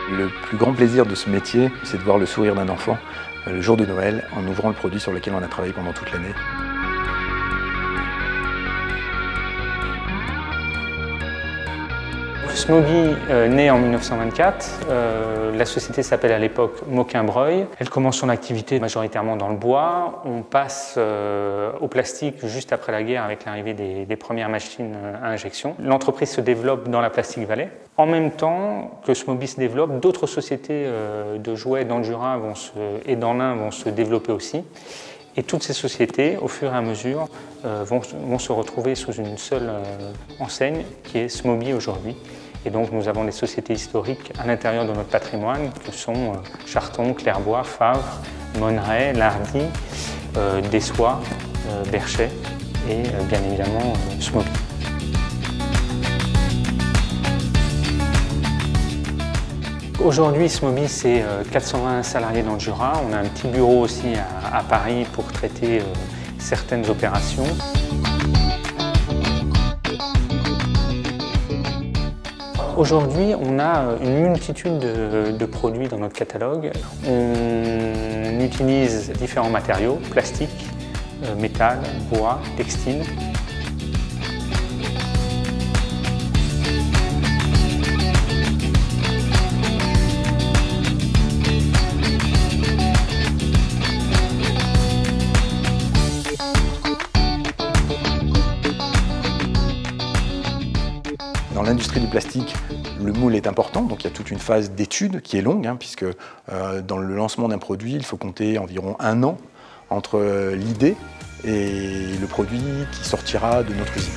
Le plus grand plaisir de ce métier, c'est de voir le sourire d'un enfant le jour de Noël en ouvrant le produit sur lequel on a travaillé pendant toute l'année. Smoby naît en 1924, la société s'appelle à l'époque Moquin-Breuil. Elle commence son activité majoritairement dans le bois. On passe au plastique juste après la guerre avec l'arrivée des premières machines à injection. L'entreprise se développe dans la Plastic Valley. En même temps que Smoby se développe, d'autres sociétés de jouets dans le Jura et dans l'Ain vont se développer aussi. Et toutes ces sociétés, au fur et à mesure, vont se retrouver sous une seule enseigne qui est Smoby aujourd'hui. Et donc nous avons des sociétés historiques à l'intérieur de notre patrimoine que sont Charton, Clairbois, Favre, Monneray, Lardy, Dessois, Berchet et bien évidemment Smoby. Aujourd'hui, Smoby, c'est 420 salariés dans le Jura. On a un petit bureau aussi à Paris pour traiter certaines opérations. Aujourd'hui, on a une multitude de produits dans notre catalogue. On utilise différents matériaux, plastique, métal, bois, textile. Dans l'industrie du plastique, le moule est important, donc il y a toute une phase d'étude qui est longue, puisque dans le lancement d'un produit, il faut compter environ 1 an entre l'idée et le produit qui sortira de notre usine.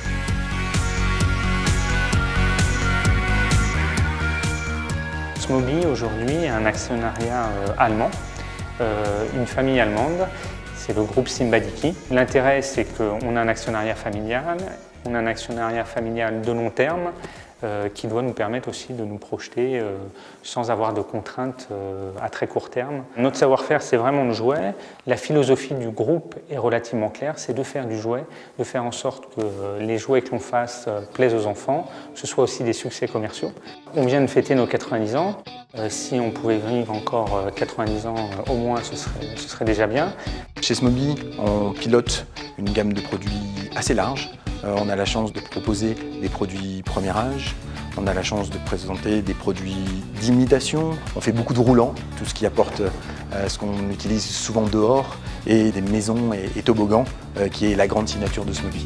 Smoby aujourd'hui a un actionnariat allemand, une famille allemande, c'est le groupe Simbadiki. L'intérêt, c'est qu'on a un actionnariat familial. On a un actionnariat familial de long terme qui doit nous permettre aussi de nous projeter sans avoir de contraintes à très court terme. Notre savoir-faire, c'est vraiment le jouet. La philosophie du groupe est relativement claire, c'est de faire du jouet, de faire en sorte que les jouets que l'on fasse plaisent aux enfants, que ce soit aussi des succès commerciaux. On vient de fêter nos 90 ans. Si on pouvait vivre encore 90 ans au moins, ce serait déjà bien. Chez Smoby, on pilote une gamme de produits assez large. On a la chance de proposer des produits premier âge, on a la chance de présenter des produits d'imitation, on fait beaucoup de roulants, tout ce qui apporte ce qu'on utilise souvent dehors, et des maisons et toboggans, qui est la grande signature de Smoby.